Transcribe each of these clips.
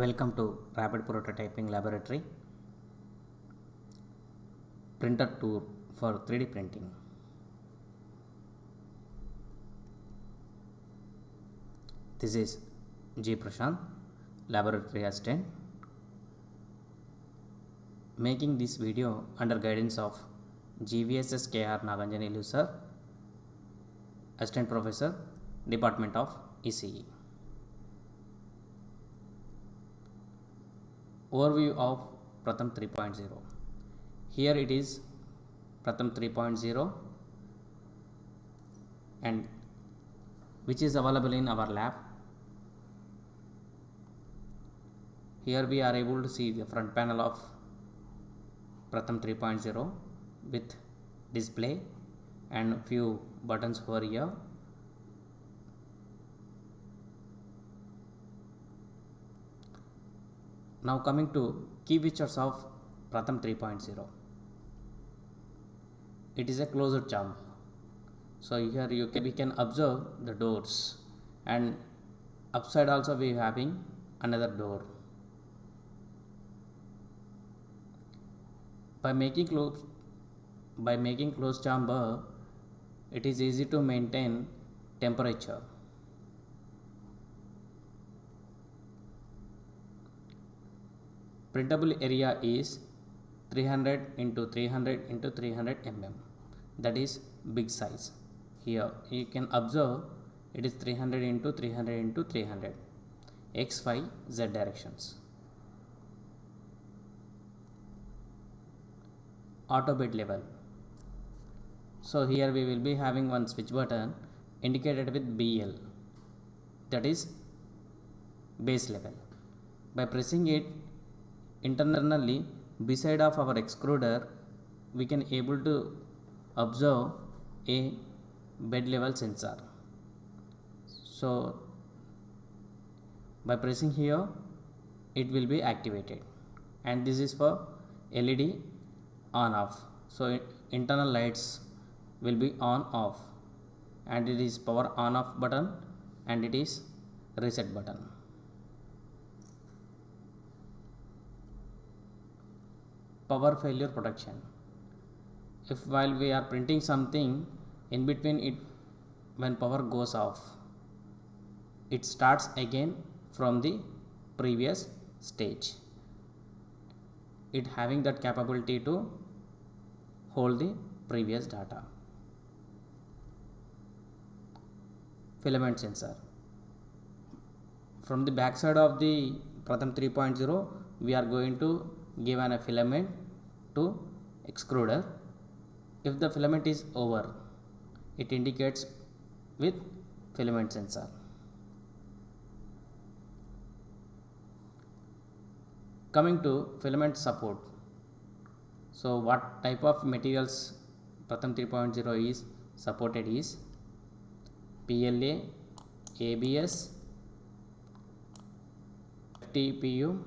Welcome to Rapid Prototyping Laboratory Printer Tour for 3D Printing. This is G. Prashant, Laboratory Assistant, making this video under guidance of GVSS KR Naganjanelu Sir, Assistant Professor, Department of ECE. Overview of Pratham 3.0. Here it is Pratham 3.0 and which is available in our lab. Here we are able to see the front panel of Pratham 3.0 with display and few buttons over here. Now coming to key features of Pratham 3.0. It is a closed chamber. So here we can observe the doors, and upside also we having another door. By making closed chamber, it is easy to maintain temperature. Printable area is 300 into 300 into 300 mm. That is big size. Here you can observe it is 300 into 300 into 300 x, y, z directions. Auto bed level. So here we will be having one switch button indicated with BL, that is base level. By pressing it internally beside of our extruder, we can able to observe a bed level sensor. So by pressing here it will be activated, and this is for LED on off. So internal lights will be on off, and it is power on off button and it is reset button. Power failure protection. If while we are printing something, in between it, when power goes off, it starts again from the previous stage. It having that capability to hold the previous data. Filament sensor. From the back side of the Pratham 3.0, we are going to give a filament to extruder. If the filament is over, it indicates with filament sensor. Coming to filament support. So what type of materials Pratham 3.0 is supported is PLA, ABS, FTPU,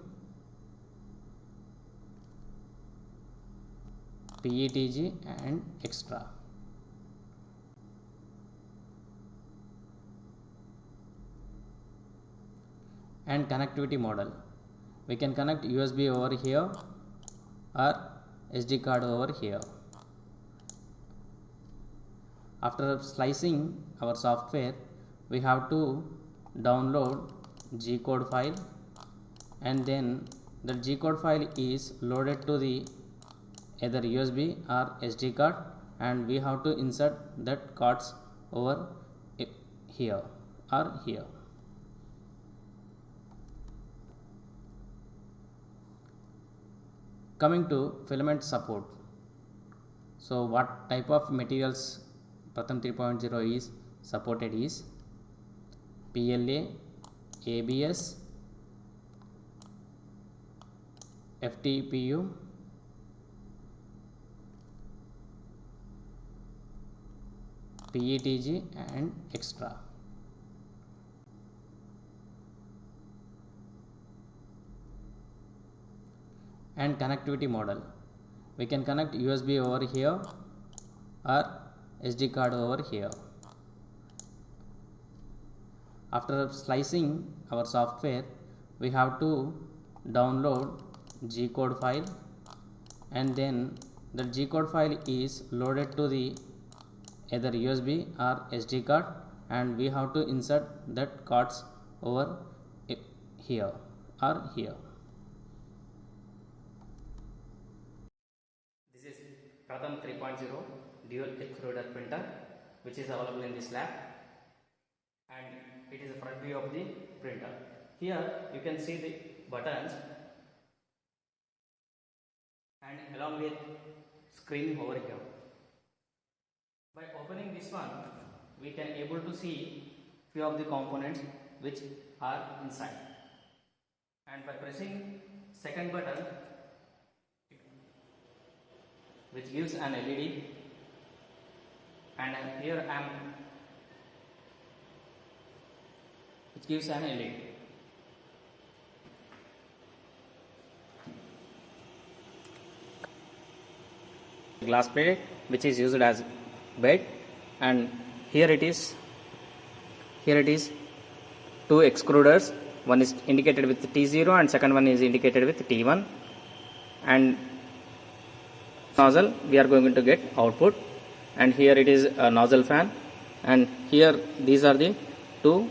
PETG and extra. And connectivity model. We can connect USB over here or SD card over here. After slicing our software, we have to download G-code file, and then the G-code file is loaded to the either USB or SD card, and we have to insert that cards over here or here. Coming to filament support. So what type of materials Pratham 3.0 is supported is PLA, ABS, FTPU, PETG and extra. And connectivity model. We can connect USB over here or SD card over here. After slicing our software, we have to download G-code file, and then the G-code file is loaded to the either USB or SD card, and we have to insert that cards over here or here. This is Pratham 3.0 dual extruder printer which is available in this lab, and it is a front view of the printer. Here you can see the buttons and along with screen over here. By opening this one, we can able to see few of the components which are inside, and by pressing second button, which gives an LED, and here I am, which gives an LED. Glass plate which is used as bed, and here it is two extruders, one is indicated with T0 and second one is indicated with T1, and nozzle we are going to get output, and here it is a nozzle fan, and here these are the two,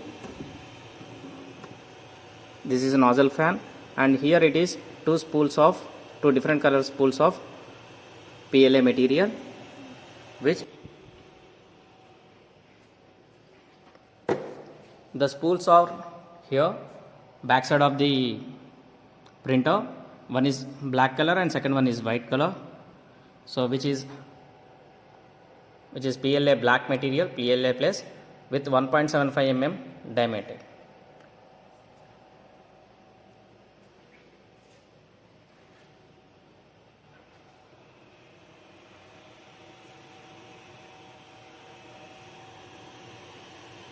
this is a nozzle fan, and here it is two different color spools of PLA material, which the spools are here back side of the printer. One is black color and second one is white color. So which is PLA black material, PLA plus with 1.75 mm diameter.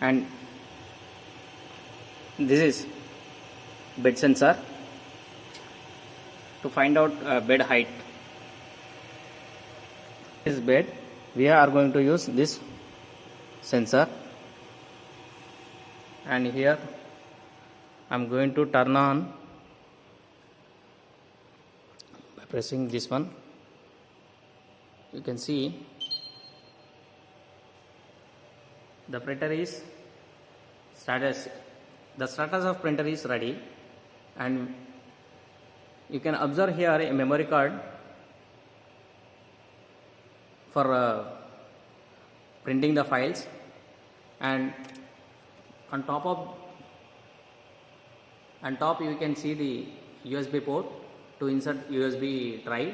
And this is bed sensor to find out bed height. This bed, we are going to use this sensor, and here I am going to turn on by pressing this one. You can see the printer is status. The status of printer is ready, and you can observe here a memory card for printing the files, and on top you can see the USB port to insert USB drive,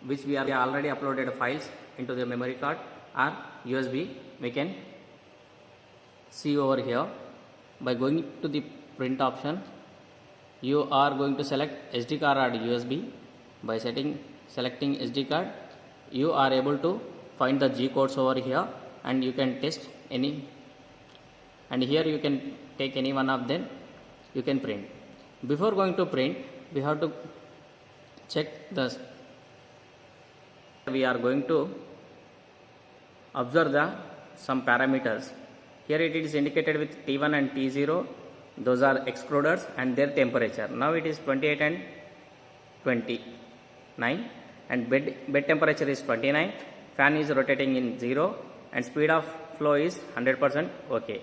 which we have already uploaded files into the memory card, or USB we can see over here. By going to the print option, you are going to select SD card or USB. By selecting SD card, you are able to find the G codes over here, and you can test any, and here you can take any one of them, you can print. Before going to print, we have to check the, we are going to observe some parameters. Here it is indicated with T1 and T0, those are extruders and their temperature. Now it is 28 and 29, and bed temperature is 29, fan is rotating in 0, and speed of flow is 100% okay.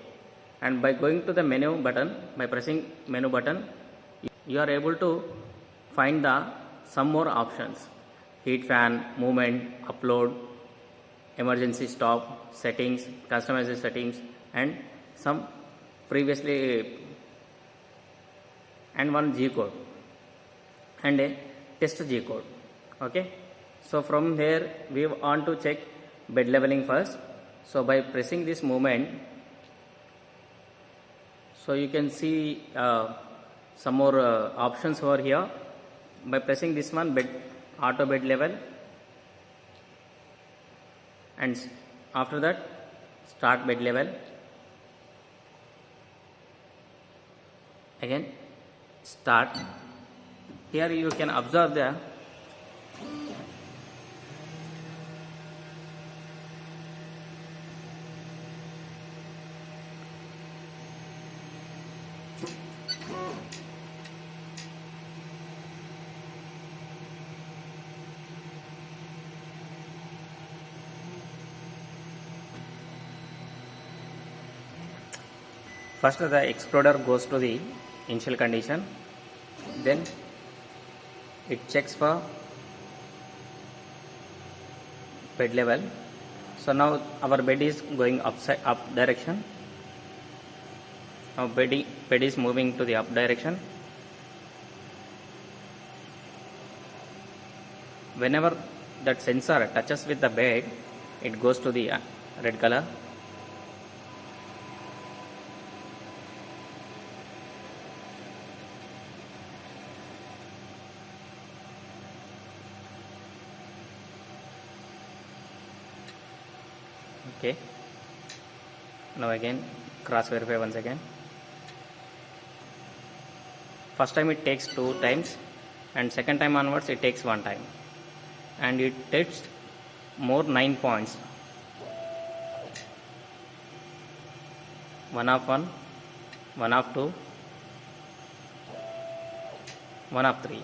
And by going to the menu button, by pressing menu button, you are able to find some more options: heat fan, movement, upload, emergency stop, settings, customize settings, and some previously, and one G code and a test G code. Okay, so from here we want to check bed leveling first. So by pressing this movement, so you can see some more options over here. By pressing this one, auto bed level, and after that start bed level, again start. Here you can observe the First the extruder goes to the initial condition, then it checks for bed level. So now our bed is going up direction. Now bed is moving to the up direction. Whenever that sensor touches with the bed, it goes to the red color. Okay, now again cross verify once again. First time it takes 2 times and second time onwards it takes 1 time, and it takes more 9 points. 1 of 1, 1 of 2, 1 of 3.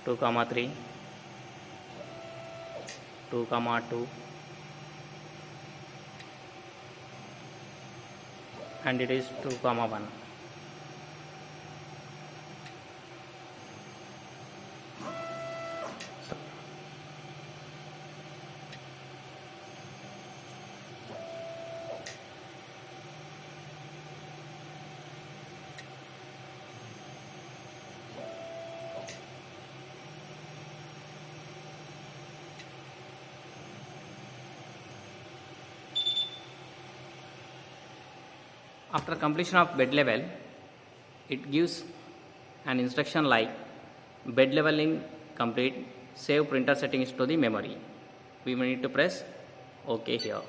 Two comma 3, 2 comma 2, and it is 2 comma 1. After completion of bed level, it gives an instruction like bed leveling complete, save printer settings to the memory. We need to press OK here.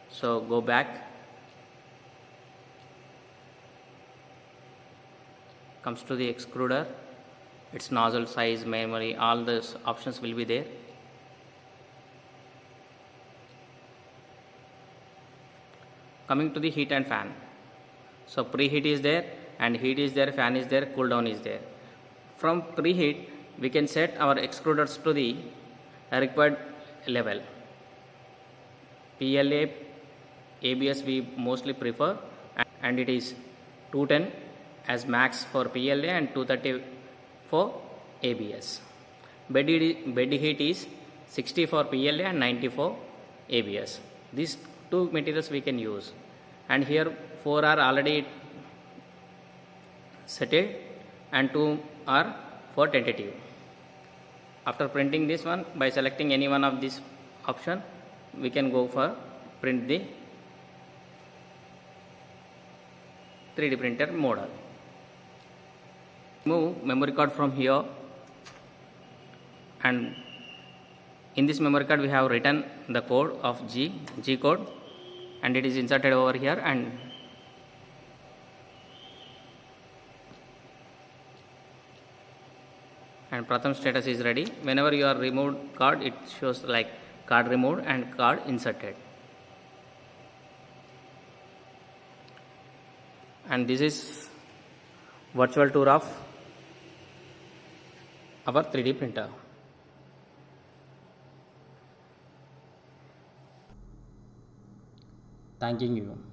So go back, comes to the extruder, its nozzle size, memory, all those options will be there. Coming to the heat and fan. So preheat is there and heat is there, fan is there, cool down is there. From preheat we can set our extruders to the required level. PLA, ABS we mostly prefer, and it is 210 as max for PLA and 230 for ABS. Bed heat is 60 for PLA and 90 for ABS. These two materials we can use, and here 4 are already settled and 2 are for tentative. After printing this one, by selecting any one of this option, we can go for print the 3D printer model. Move memory card from here, and in this memory card we have written the code of G code, and it is inserted over here, and Pratham status is ready. Whenever you are removed card, it shows like card removed and card inserted. And this is virtual tour of our 3D printer. Thanking you.